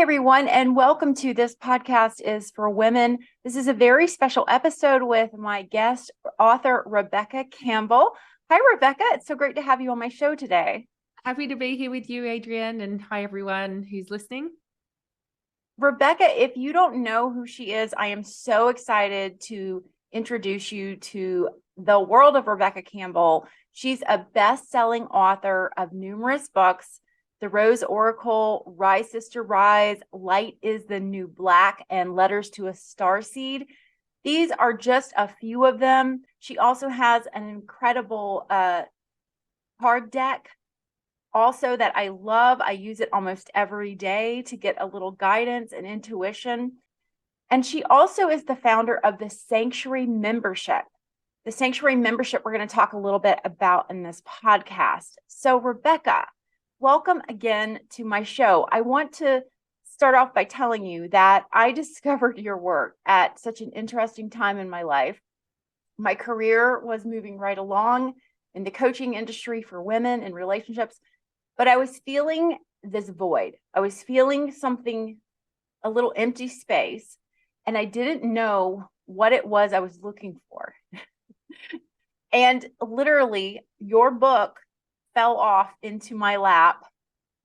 everyone, and welcome to this podcast is for women. This is a very special episode with my guest author, Rebecca Campbell. Hi, Rebecca. It's so great to have you on my show today. Happy to be here with you, Adrienne, and hi everyone who's listening. Rebecca, if you don't know who she is, I am so excited to introduce you to the world of Rebecca Campbell. She's a best-selling author of numerous books: The Rose Oracle, Rise Sister Rise, Light is the New Black, and Letters to a Starseed. These are just a few of them. She also has an incredible card deck also that I love. I use it almost every day to get a little guidance and intuition. And she also is the founder of the Sanctuary Membership. The Sanctuary Membership we're going to talk a little bit about in this podcast. So Rebecca, welcome again to my show. I want to start off by telling you that I discovered your work at such an interesting time in my life. My career was moving right along in the coaching industry for women in relationships, but I was feeling this void. I was feeling something, a little empty space, and I didn't know what it was I was looking for. And literally, your book fell off into my lap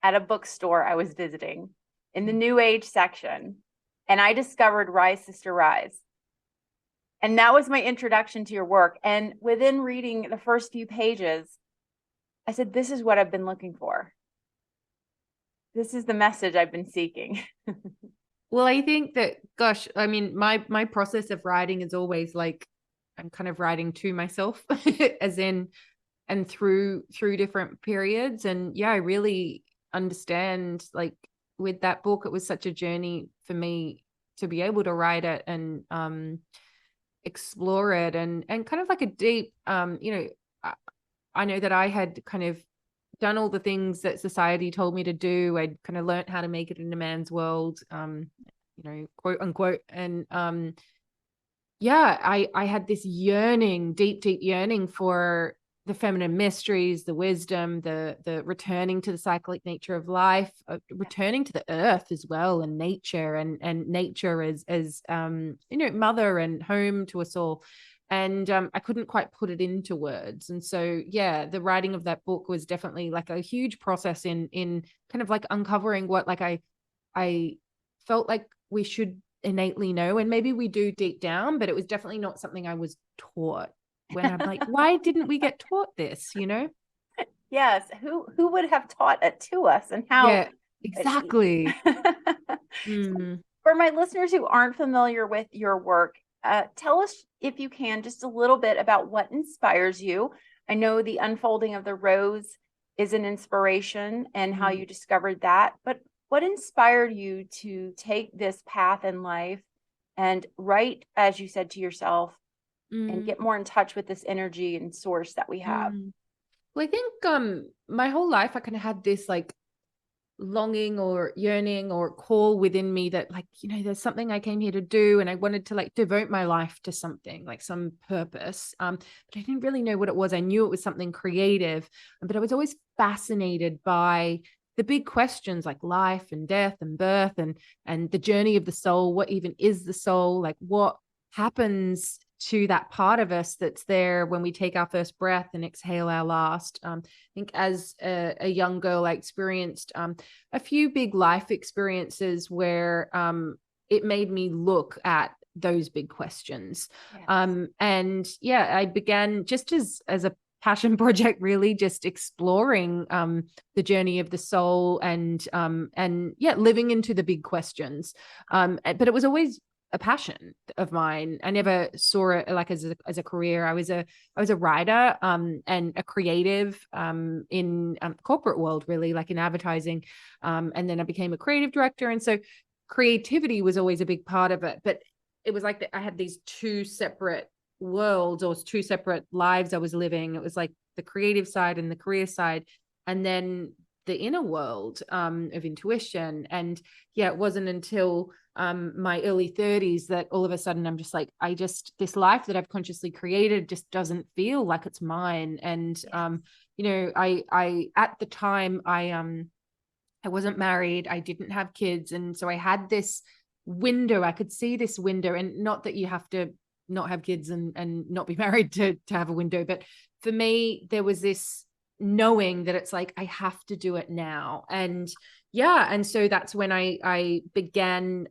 at a bookstore I was visiting in the New Age section, and I discovered Rise Sister Rise. And that was my introduction to your work. And within reading the first few pages, I said, this is what I've been looking for. This is the message I've been seeking. Well, I think that, gosh, I mean, my process of writing is always like I'm kind of writing to myself, as in and through different periods. And yeah, I really understand, like with that book, it was such a journey for me to be able to write it and explore it and kind of like a deep, I know that I had kind of done all the things that society told me to do. I'd kind of learned how to make it in a man's world, quote unquote. And I had this yearning, deep yearning for the feminine mysteries, the wisdom, the returning to the cyclic nature of life, returning to the earth as well, and nature and nature as mother and home to us all. And I couldn't quite put it into words. And so, yeah, the writing of that book was definitely like a huge process in kind of like uncovering what like I felt like we should innately know. And maybe we do deep down, but it was definitely not something I was taught. When I'm like, why didn't we get taught this, Yes. Who would have taught it to us, and how? Yeah, exactly. Mm. For my listeners who aren't familiar with your work, tell us, if you can, just a little bit about what inspires you. I know the unfolding of the rose is an inspiration and how you discovered that, but what inspired you to take this path in life and write, as you said, to yourself and get more in touch with this energy and source that we have? Well, I think my whole life I kind of had this like longing or yearning or call within me that like, there's something I came here to do, and I wanted to like devote my life to something, like some purpose. But I didn't really know what it was. I knew it was something creative, but I was always fascinated by the big questions like life and death and birth and the journey of the soul. What even is the soul? Like what happens to that part of us that's there when we take our first breath and exhale our last. I think as a young girl, I experienced a few big life experiences where it made me look at those big questions. Yes. And yeah, I began just as a passion project, really just exploring the journey of the soul and living into the big questions. But it was always a passion of mine. I never saw it like as a career. I was a writer and a creative in corporate world, really, like in advertising. And then I became a creative director. And so creativity was always a big part of it. But it was like I had these two separate worlds or two separate lives I was living. It was like the creative side and the career side, and then the inner world of intuition. And yeah, it wasn't until my early 30s that all of a sudden I'm just like, this life that I've consciously created just doesn't feel like it's mine. And, yes. I at the time I I wasn't married. I didn't have kids. And so I had this window. I could see this window, and not that you have to not have kids and not be married to have a window. But for me, there was this knowing that it's like, I have to do it now. And yeah. And so that's when I began,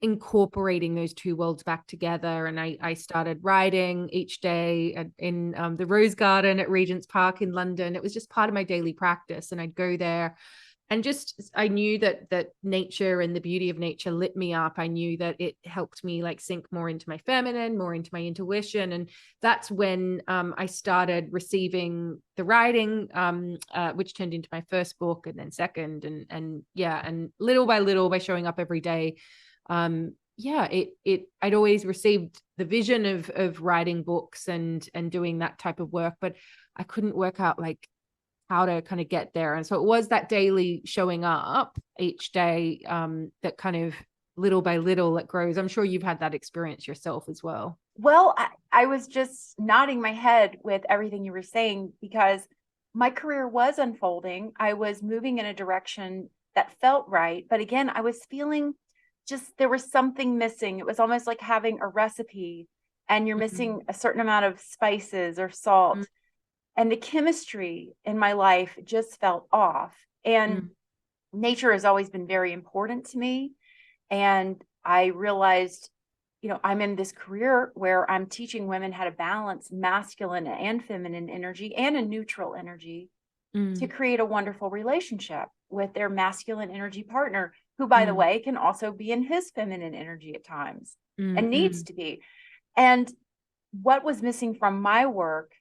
incorporating those two worlds back together. And I started writing each day in the Rose Garden at Regent's Park in London. It was just part of my daily practice. And I'd go there, and just I knew that nature and the beauty of nature lit me up. I knew that it helped me like sink more into my feminine, more into my intuition. And that's when I started receiving the writing, which turned into my first book, and then second, and yeah, and little by little, by showing up every day, yeah, I'd always received the vision of writing books and doing that type of work, but I couldn't work out like how to kind of get there. And so it was that daily showing up each day, that kind of little by little it grows. I'm sure you've had that experience yourself as well. Well, I was just nodding my head with everything you were saying, because my career was unfolding. I was moving in a direction that felt right. But again, I was feeling just there was something missing. It was almost like having a recipe and you're missing a certain amount of spices or salt. And the chemistry in my life just felt off. And nature has always been very important to me. And I realized, I'm in this career where I'm teaching women how to balance masculine and feminine energy and a neutral energy to create a wonderful relationship with their masculine energy partner, who, by the way, can also be in his feminine energy at times and needs to be. And what was missing from my work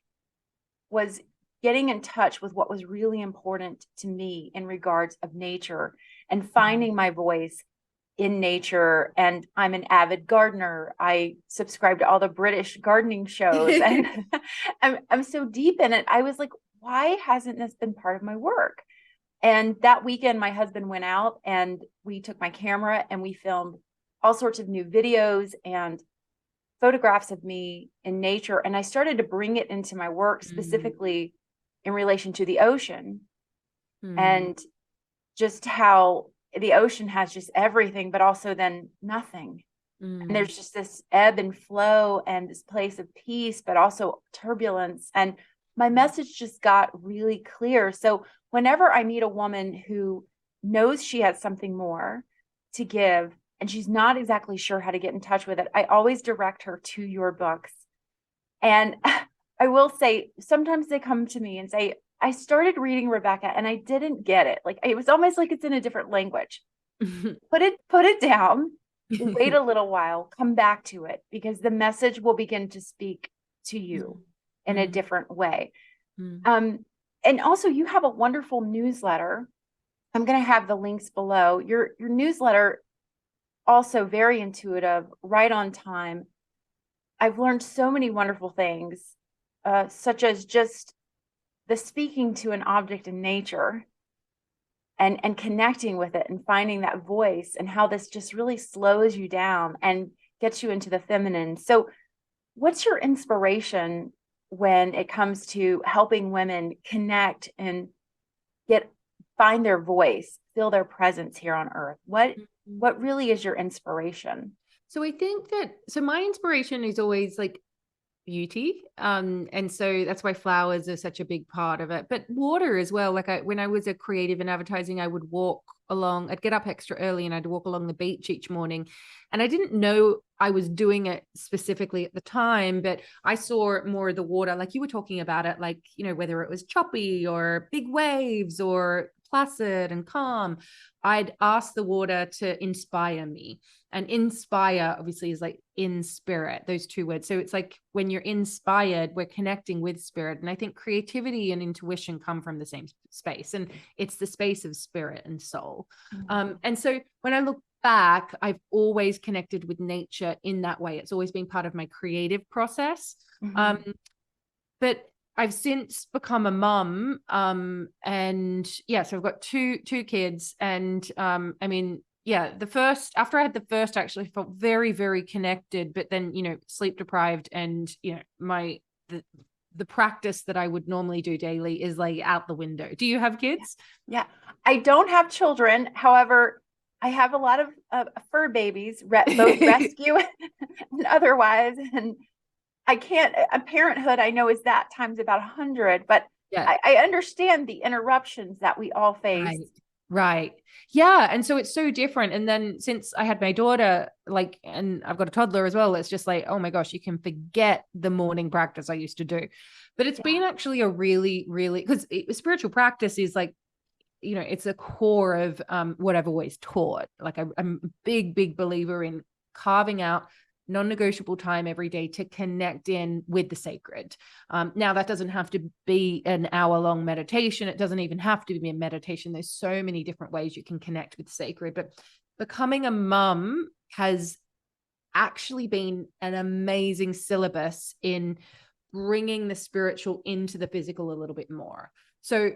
was getting in touch with what was really important to me in regards of nature and finding my voice in nature. And I'm an avid gardener. I subscribe to all the British gardening shows, and I'm so deep in it. I was like, why hasn't this been part of my work? And that weekend, my husband went out and we took my camera and we filmed all sorts of new videos and photographs of me in nature. And I started to bring it into my work, specifically in relation to the ocean and just how the ocean has just everything, but also then nothing. And there's just this ebb and flow and this place of peace, but also turbulence. And my message just got really clear. So whenever I meet a woman who knows she has something more to give, and she's not exactly sure how to get in touch with it, I always direct her to your books. And I will say, sometimes they come to me and say, I started reading Rebecca and I didn't get it. Like, it was almost like it's in a different language. Put it down, wait a little while, come back to it, because the message will begin to speak to you in a different way. And also, you have a wonderful newsletter. I'm going to have the links below. Your newsletter, also very intuitive, right on time. I've learned so many wonderful things, such as just the speaking to an object in nature and connecting with it and finding that voice, and how this just really slows you down and gets you into the feminine. So what's your inspiration when it comes to helping women connect and find their voice, feel their presence here on earth? What really is your inspiration? So I think so my inspiration is always like beauty. And so that's why flowers are such a big part of it, but water as well. Like when I was a creative in advertising, I'd get up extra early and I'd walk along the beach each morning. And I didn't know I was doing it specifically at the time, but I saw more of the water, like you were talking about it, like, whether it was choppy or big waves or placid and calm, I'd ask the water to inspire me. And inspire obviously is like in spirit, those two words. So it's like when you're inspired, we're connecting with spirit. And I think creativity and intuition come from the same space, and it's the space of spirit and soul. And so when I look back, I've always connected with nature in that way. It's always been part of my creative process. But I've since become a mum. And yeah, so I've got two kids. And I mean, yeah, after I had the first, actually felt very, very connected, but then, sleep deprived, and, the practice that I would normally do daily is like out the window. Do you have kids? Yeah. I don't have children. However, I have a lot of fur babies, both rescue and otherwise. And I can't, parenthood, I know is that times about 100, but Yeah. I understand the interruptions that we all face. Right. Right. Yeah. And so it's so different. And then since I had my daughter, like, and I've got a toddler as well, it's just like, oh my gosh, you can forget the morning practice I used to do. But it's been Yeah. actually a really, really, because spiritual practice is like, it's a core of what I've always taught. Like I'm a big believer in carving out non-negotiable time every day to connect in with the sacred. Now that doesn't have to be an hour-long meditation. It doesn't even have to be a meditation. There's so many different ways you can connect with sacred. But becoming a mum has actually been an amazing syllabus in bringing the spiritual into the physical a little bit more. So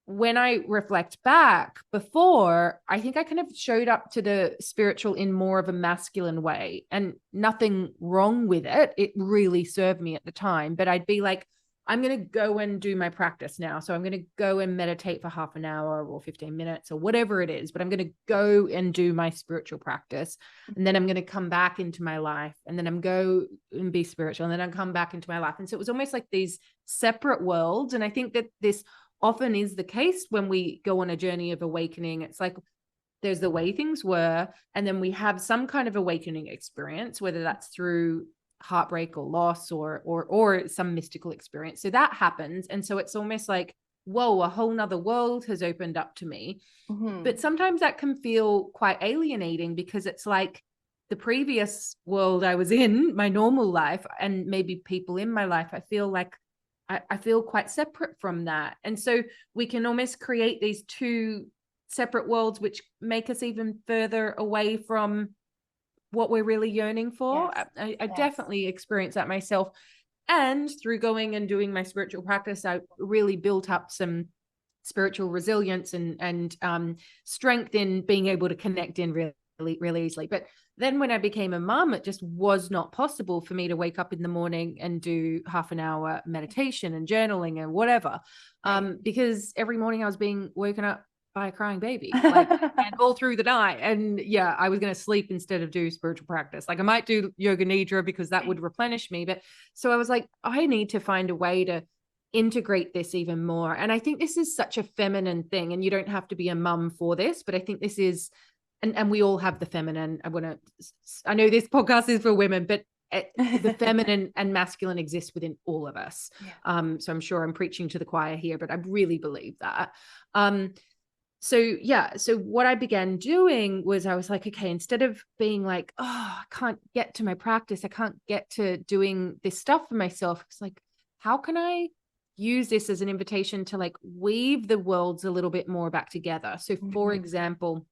when I reflect back before, I think I kind of showed up to the spiritual in more of a masculine way, and nothing wrong with it. It really served me at the time, but I'd be like, I'm going to go and do my practice now. So I'm going to go and meditate for half an hour or 15 minutes or whatever it is, but I'm going to go and do my spiritual practice. And then I'm going to come back into my life, and then I'm go and be spiritual, and then I come back into my life. And so it was almost like these separate worlds. And I think that this often is the case when we go on a journey of awakening. It's like there's the way things were, and then we have some kind of awakening experience, whether that's through heartbreak or loss or some mystical experience. So that happens. And so it's almost like, whoa, a whole nother world has opened up to me. Mm-hmm. But sometimes that can feel quite alienating, because it's like the previous world I was in, my normal life, and maybe people in my life, I feel like I feel quite separate from that. And so we can almost create these two separate worlds, which make us even further away from what we're really yearning for. Yes. I Yes. definitely experienced that myself. And through going and doing my spiritual practice, I really built up some spiritual resilience and strength in being able to connect in really easily. But then when I became a mom, it just was not possible for me to wake up in the morning and do half an hour meditation and journaling and whatever. Right. Because every morning I was being woken up by a crying baby, like, and all through the night. And yeah, I was going to sleep instead of do spiritual practice. Like I might do yoga nidra because that would replenish me. But so I was like, I need to find a way to integrate this even more. And I think this is such a feminine thing, and you don't have to be a mum for this, but I think this is, and we all have the feminine. I know this podcast is for women, but the feminine and masculine exists within all of us. Yeah. So I'm sure I'm preaching to the choir here, but I really believe that. So what I began doing was I was like, okay, instead of being like, oh, I can't get to my practice, I can't get to doing this stuff for myself, it's like, how can I use this as an invitation to like weave the worlds a little bit more back together? So for example,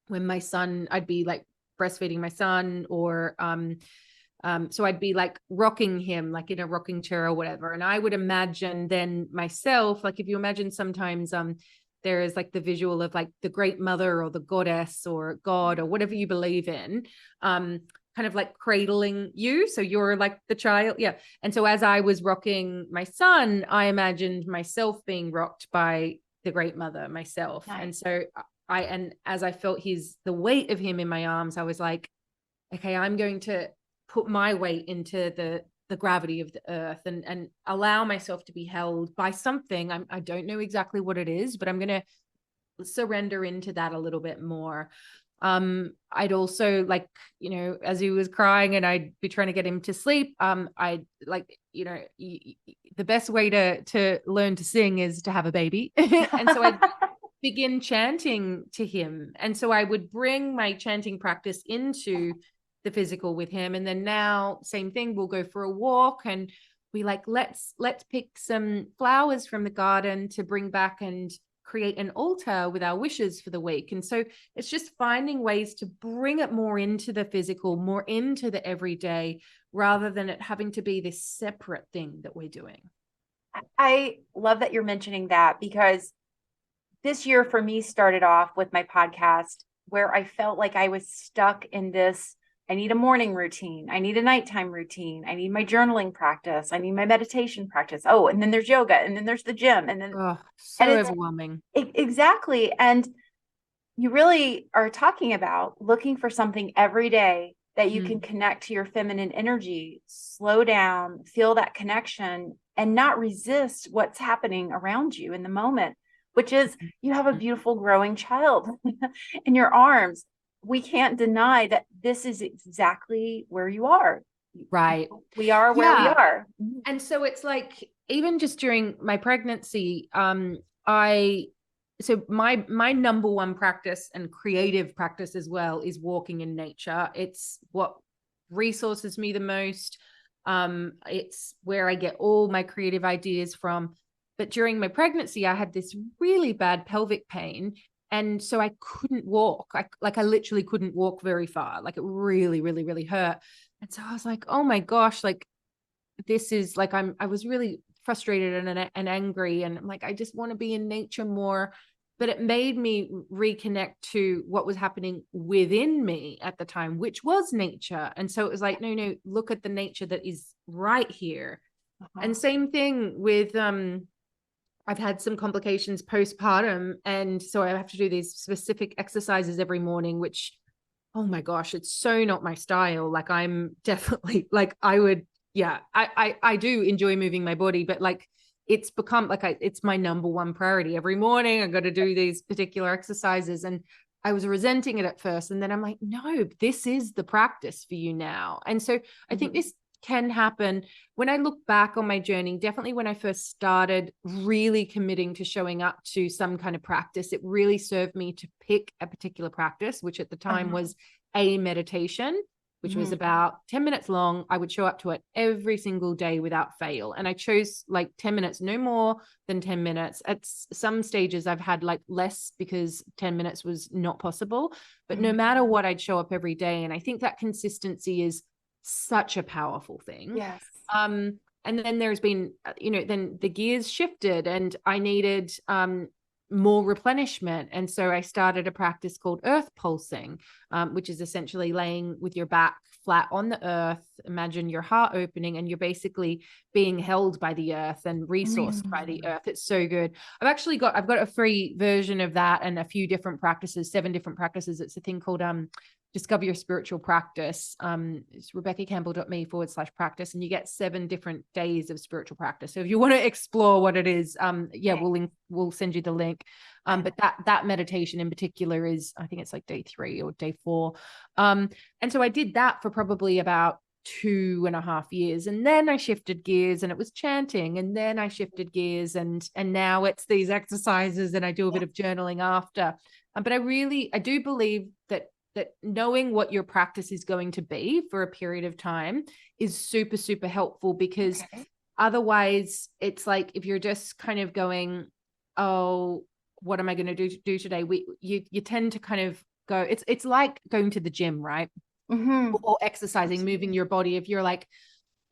when my son, I'd be like breastfeeding my son, or so I'd be like rocking him like in a rocking chair or whatever, and I would imagine then myself, like if you imagine sometimes there is like the visual of like the great mother or the goddess or God or whatever you believe in, kind of like cradling you. So you're like the child. Yeah. And so as I was rocking my son, I imagined myself being rocked by the great mother myself. Nice. And so and as I felt the weight of him in my arms, I was like, okay, I'm going to put my weight into the gravity of the earth and allow myself to be held by something. I don't know exactly what it is, but I'm going to surrender into that a little bit more. I'd also like, as he was crying and I'd be trying to get him to sleep, I'd like, the best way to learn to sing is to have a baby. And so I'd begin chanting to him. And so I would bring my chanting practice into the physical with him. And then now, same thing, we'll go for a walk and we like, let's pick some flowers from the garden to bring back and create an altar with our wishes for the week. And so it's just finding ways to bring it more into the physical, more into the everyday, rather than it having to be this separate thing that we're doing. I love that you're mentioning that, because this year for me started off with my podcast where I felt like I was stuck in this I need a morning routine. I need a nighttime routine. I need my journaling practice. I need my meditation practice. Oh, and then there's yoga, and then there's the gym, and then, Oh, and so it's overwhelming. exactly. And you really are talking about looking for something every day that you can Mm. connect to your feminine energy, slow down, feel that connection, and not resist what's happening around you in the moment, which is you have a beautiful growing child in your arms. We can't deny that this is exactly where you are. Right. We are where we Yeah. are. And so it's like, even just during my pregnancy, I so my number one practice, and creative practice as well, is walking in nature. It's what resources me the most. It's where I get all my creative ideas from. But during my pregnancy, I had this really bad pelvic pain. And so I couldn't walk. I literally couldn't walk very far. Like, it really, really, really hurt. And so I was like, oh my gosh, like, this is like, I was really frustrated and angry, and I'm like, I just want to be in nature more. But it made me reconnect to what was happening within me at the time, which was nature. And so it was like, no, look at the nature that is right here. Uh-huh. And same thing with I've had some complications postpartum, and so I have to do these specific exercises every morning, which, oh my gosh, it's so not my style. Like, I'm definitely like, I would, yeah, I do enjoy moving my body, but like, it's become like, it's my number one priority. Every morning I got to do these particular exercises, and I was resenting it at first, and then I'm like, no, this is the practice for you now. And so I think this can happen. When I look back on my journey, definitely when I first started really committing to showing up to some kind of practice, it really served me to pick a particular practice, which at the time was a meditation, which was about 10 minutes long. I would show up to it every single day without fail. And I chose like 10 minutes, no more than 10 minutes. At some stages, I've had like less because 10 minutes was not possible. But no matter what, I'd show up every day. And I think that consistency is such a powerful thing. Yes. And then there's been, then the gears shifted, and I needed more replenishment. And so I started a practice called earth pulsing, which is essentially laying with your back flat on the earth. Imagine your heart opening, and you're basically being held by the earth and resourced by the earth. It's so good. I've got a free version of that, and a few different practices, 7 different practices. It's a thing called Discover Your Spiritual Practice. It's rebeccacampbell.me/practice, and you get 7 different days of spiritual practice. So if you want to explore what it is, we'll send you the link. But that meditation in particular is, I think it's like day 3 or day 4. And so I did that for probably about 2.5 years, and then I shifted gears, and it was chanting, and then I shifted gears, and now it's these exercises, and I do a bit of journaling after. But I do believe that knowing what your practice is going to be for a period of time is super, super helpful, because otherwise it's like, if you're just kind of going, oh, what am I going to do today? You tend to kind of go, it's like going to the gym, right? Or exercising, moving your body. If you're like,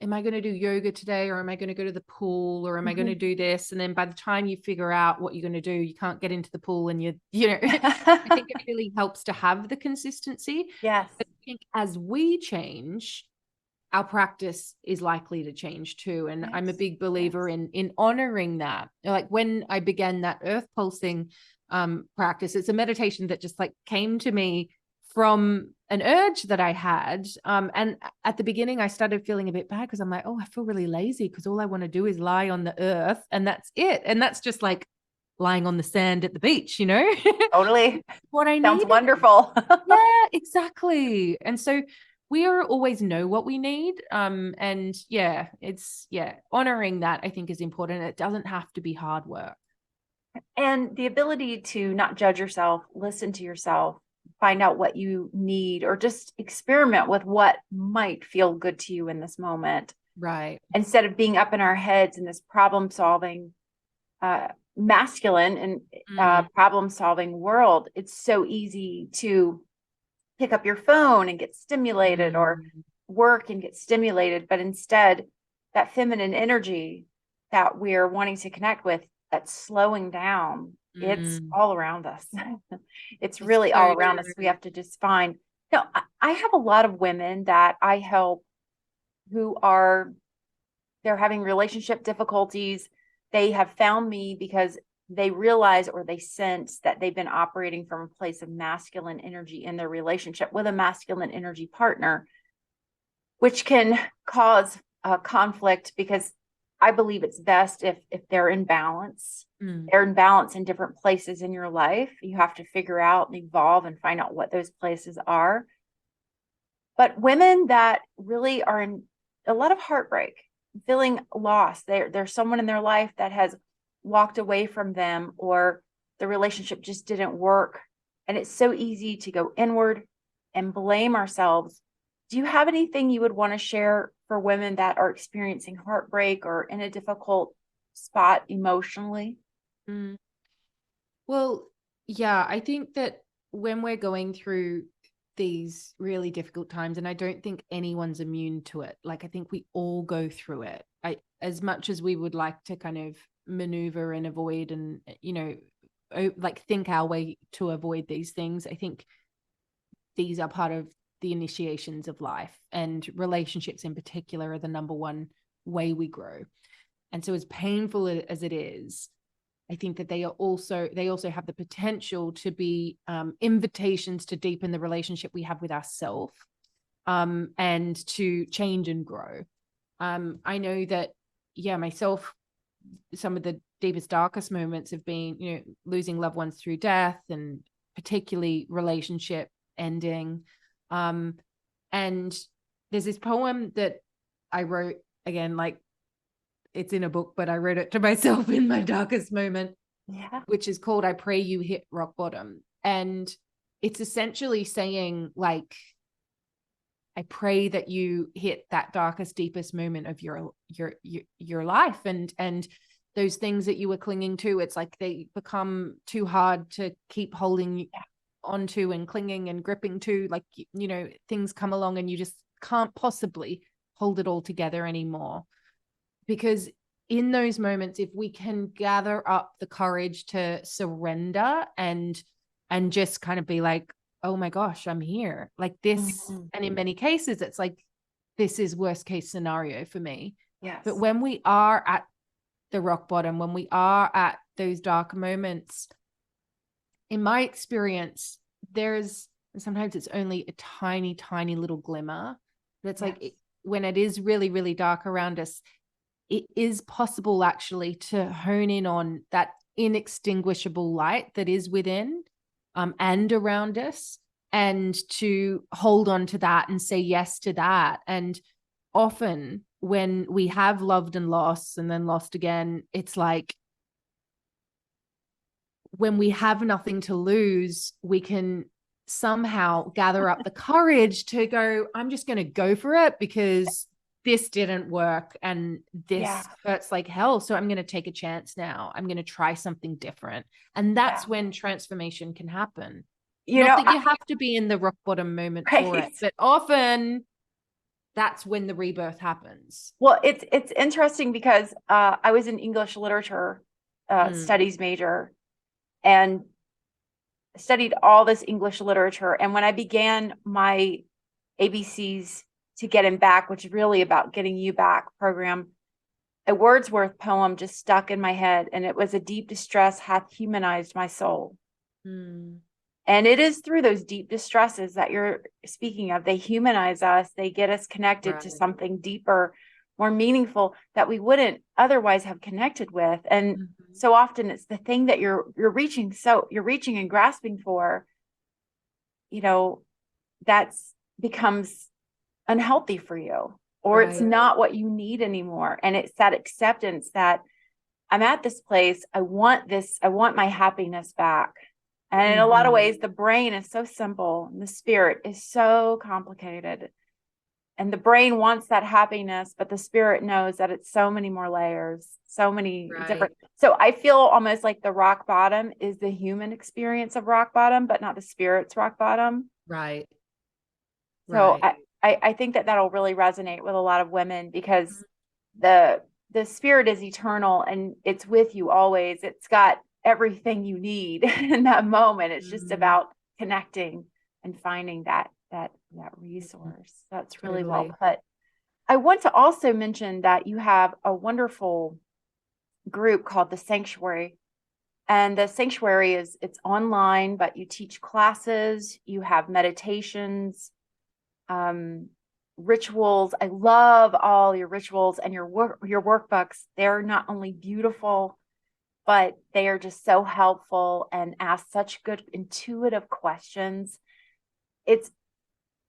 am I going to do yoga today, or am I going to go to the pool, or am I going to do this? And then by the time you figure out what you're going to do, you can't get into the pool, and I think it really helps to have the consistency. Yes. But I think as we change, our practice is likely to change too. And I'm a big believer in honoring that. Like, when I began that earth pulsing practice, it's a meditation that just like came to me from an urge that I had. And at the beginning, I started feeling a bit bad, because I'm like, oh, I feel really lazy, because all I want to do is lie on the earth, and that's it. And that's just like lying on the sand at the beach, Totally. what I Sounds need. wonderful. Yeah, exactly. And so we always know what we need. And honoring that, I think, is important. It doesn't have to be hard work. And the ability to not judge yourself, listen to yourself, find out what you need, or just experiment with what might feel good to you in this moment. Right. Instead of being up in our heads in this problem solving, masculine and problem solving world, it's so easy to pick up your phone and get stimulated, or work and get stimulated. But instead, that feminine energy that we're wanting to connect with, that's slowing down, it's all around us. It's really all around us. We have to just find. No, I have a lot of women that I help who are they're having relationship difficulties. They have found me because they realize or they sense that they've been operating from a place of masculine energy in their relationship with a masculine energy partner, which can cause a conflict because I believe it's best if they're in balance. Mm. They're in balance in different places in your life. You have to figure out and evolve and find out what those places are. But women that really are in a lot of heartbreak, feeling lost, there's someone in their life that has walked away from them or the relationship just didn't work. And it's so easy to go inward and blame ourselves. Do you have anything you would want to share for women that are experiencing heartbreak or in a difficult spot emotionally? Mm. Well, yeah, I think that when we're going through these really difficult times, and I don't think anyone's immune to it. Like, I think we all go through it. As much as we would like to kind of maneuver and avoid and, like think our way to avoid these things, I think these are part of the initiations of life, and relationships in particular are the number one way we grow. And so as painful as it is, I think that they also have the potential to be invitations to deepen the relationship we have with ourselves, and to change and grow. I know that, myself, some of the deepest, darkest moments have been, losing loved ones through death, and particularly relationship ending. And there's this poem that I wrote, again, like, it's in a book, but I wrote it to myself in my darkest moment, which is called "I Pray You Hit Rock Bottom." And it's essentially saying, like, I pray that you hit that darkest, deepest moment of your life, and those things that you were clinging to, it's like they become too hard to keep holding onto and clinging and gripping to. Like, things come along and you just can't possibly hold it all together anymore. Because in those moments, if we can gather up the courage to surrender and just kind of be like, oh my gosh, I'm here, like this. Mm-hmm. And in many cases, it's like, this is worst case scenario for me. Yes. But when we are at the rock bottom, when we are at those dark moments, in my experience, sometimes it's only a tiny, tiny little glimmer. But it's like, when it is really, really dark around us, it is possible actually to hone in on that inextinguishable light that is within, and around us, and to hold on to that and say yes to that. And often when we have loved and lost and then lost again, it's like, when we have nothing to lose, we can somehow gather up the courage to go, I'm just going to go for it, because this didn't work and this hurts like hell. So I'm going to take a chance now. I'm going to try something different. And that's when transformation can happen. Not that you have to be in the rock bottom moment for it, but often that's when the rebirth happens. Well, it's interesting because I was an English literature studies major and studied all this English literature. And when I began my ABCs to Get Him Back, which is really about getting you back program, a Wordsworth poem just stuck in my head. And it was, "A deep distress hath humanized my soul." And it is through those deep distresses that you're speaking of. They humanize us. They get us connected to something deeper, more meaningful, that we wouldn't otherwise have connected with. And so often it's the thing that you're reaching. So you're reaching and grasping for, that's becomes unhealthy for you, or it's not what you need anymore. And it's that acceptance that I'm at this place. I want this. I want my happiness back. And in a lot of ways, the brain is so simple and the spirit is so complicated. And the brain wants that happiness, but the spirit knows that it's so many more layers, so many different. So I feel almost like the rock bottom is the human experience of rock bottom, but not the spirit's rock bottom. Right. So I think that that'll really resonate with a lot of women, because the spirit is eternal and it's with you always. It's got everything you need in that moment. It's just about connecting and finding that that resource. That's really well Totally. put. I want to also mention that you have a wonderful group called the Sanctuary. And the Sanctuary it's online, but you teach classes, you have meditations, um, rituals. I love all your rituals and your workbooks. They're not only beautiful, but they are just so helpful and ask such good intuitive questions. It's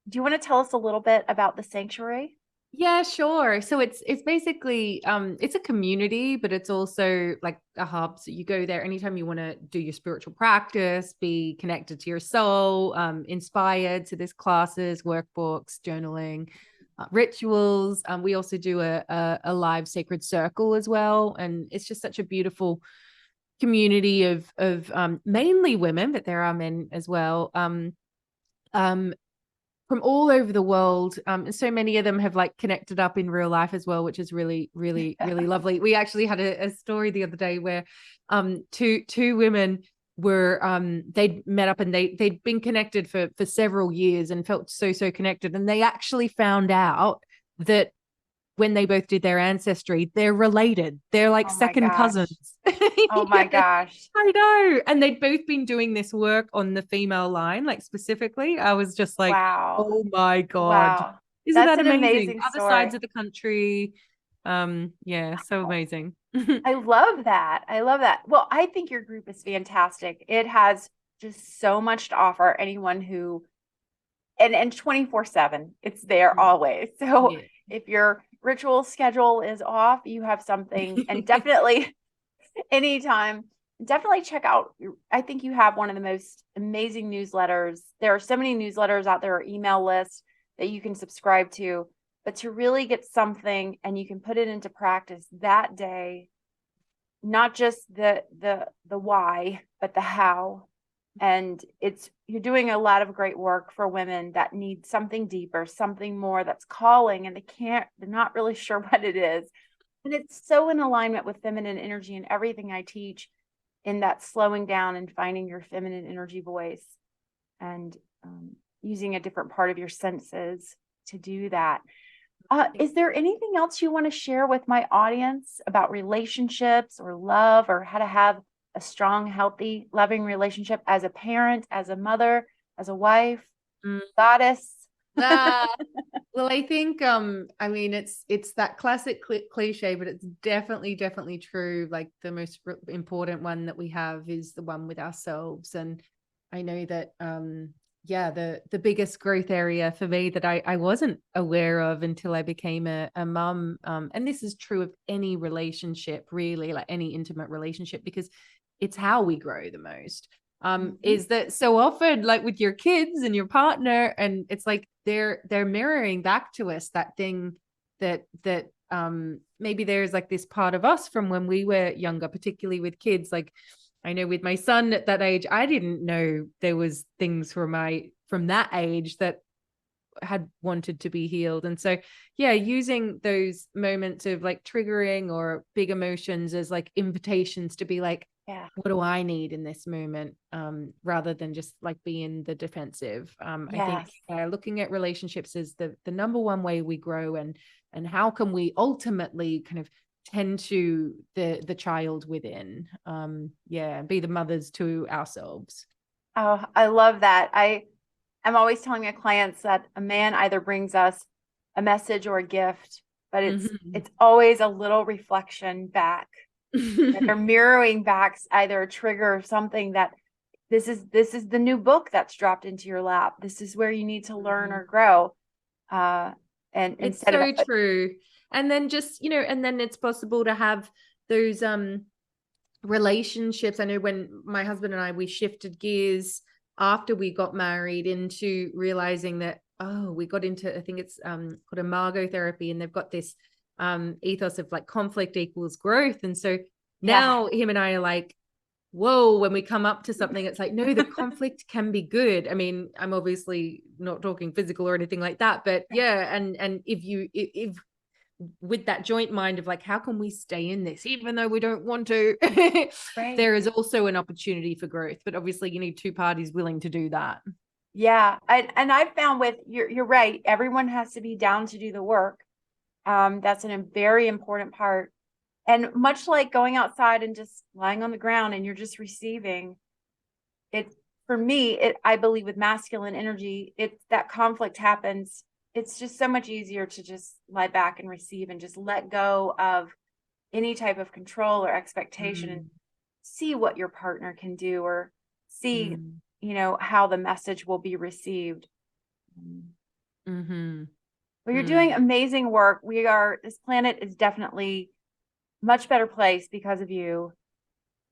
Do you want to tell us a little bit about the Sanctuary? Yeah, sure. So it's basically it's a community, but it's also like a hub. So you go there anytime you want to do your spiritual practice, be connected to your soul, inspired. So there's classes, workbooks, journaling, rituals. We also do a live sacred circle as well, and it's just such a beautiful community of mainly women, but there are men as well. Um, from all over the world. And so many of them have like connected up in real life as well, which is really, really, really lovely. We actually had a story the other day where two women were they'd met up and they'd been connected for several years and felt so connected. And they actually found out that when they both did their ancestry, they're related. They're like Oh my second gosh. cousins. Oh my Yeah, gosh. I know. And they'd both been doing this work on the female line, like specifically. I was just like, Wow. oh my God. Wow. Isn't That's that an amazing? amazing Other sides story. of the country. Yeah, so amazing. I love that. I love that. Well, I think your group is fantastic. It has just so much to offer anyone who and 24/7. It's there always. So Yeah. if your ritual schedule is off, you have something and definitely anytime, definitely check out. I think you have one of the most amazing newsletters. There are so many newsletters out there, or email lists that you can subscribe to, but to really get something and you can put it into practice that day, not just the why, but the how. And you're doing a lot of great work for women that need something deeper, something more that's calling, and they're not really sure what it is. And it's so in alignment with feminine energy and everything I teach in that slowing down and finding your feminine energy voice and using a different part of your senses to do that. Is there anything else you want to share with my audience about relationships or love or how to have a strong, healthy, loving relationship as a parent, as a mother, as a wife, Mm. goddess? Ah, well, I think I mean it's that classic cliche, but it's definitely true. Like the most important one that we have is the one with ourselves. And I know that yeah, the biggest growth area for me that I wasn't aware of until I became a mum, and this is true of any relationship, really, like any intimate relationship, because it's how we grow the most. Mhm. Is that so often like with your kids and your partner, and it's like they're mirroring back to us that thing that maybe there's like this part of us from when we were younger, particularly with kids. Like I know with my son at that age, I didn't know there was things from that age that had wanted to be healed. And so yeah, using those moments of like triggering or big emotions as like invitations to be like, Yeah. what do I need in this moment, rather than just like being the defensive. I think Yes. looking at relationships is the number one way we grow, and how can we ultimately kind of tend to the child within, yeah, be the mothers to ourselves. Oh, I love that. I'm always telling my clients that a man either brings us a message or a gift, but Mhm. it's always a little reflection back. They're mirroring back either a trigger or something that this is the new book that's dropped into your lap. This is where you need to learn or grow. Uh, and It's instead of so true. And then just, and then it's possible to have those relationships. I know when my husband and I, we shifted gears after we got married into realizing that, oh, we got into, I think it's called imago therapy, and they've got this ethos of like conflict equals growth. And so yeah, now him and I are like, whoa, when we come up to something, it's like, no, the conflict can be good. I mean, I'm obviously not talking physical or anything like that, but yeah. And if with that joint mind of like, how can we stay in this even though we don't want to, right. there is also an opportunity for growth, but obviously you need two parties willing to do that. Yeah. And I've found with you're right. Everyone has to be down to do the work. That's a very important part. And much like going outside and just lying on the ground and you're just receiving it, for me, I believe with masculine energy, it that conflict happens. It's just so much easier to just lie back and receive and just let go of any type of control or expectation and Mm, see what your partner can do or see, mm, how the message will be received. mm-hmm, Well, you're doing mm. amazing work. This planet is definitely much better place because of you.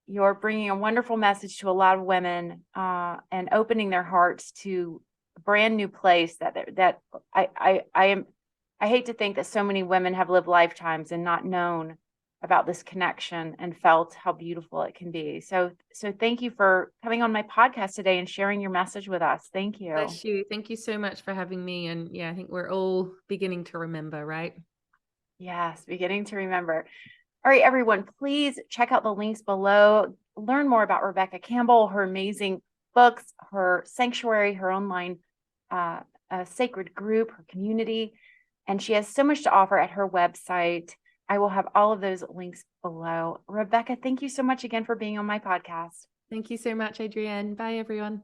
You're bringing a wonderful message to a lot of women, and opening their hearts to a brand new place that I am. I hate to think that so many women have lived lifetimes and not known about this connection and felt how beautiful it can be. So thank you for coming on my podcast today and sharing your message with us. Thank you. Bless you. Thank you so much for having me. And yeah, I think we're all beginning to remember, right? Yes, beginning to remember. All right, everyone, please check out the links below. Learn more about Rebecca Campbell, her amazing books, her sanctuary, her online uh, sacred group, her community. And she has so much to offer at her website. I will have all of those links below. Rebecca, thank you so much again for being on my podcast. Thank you so much, Adrienne. Bye, everyone.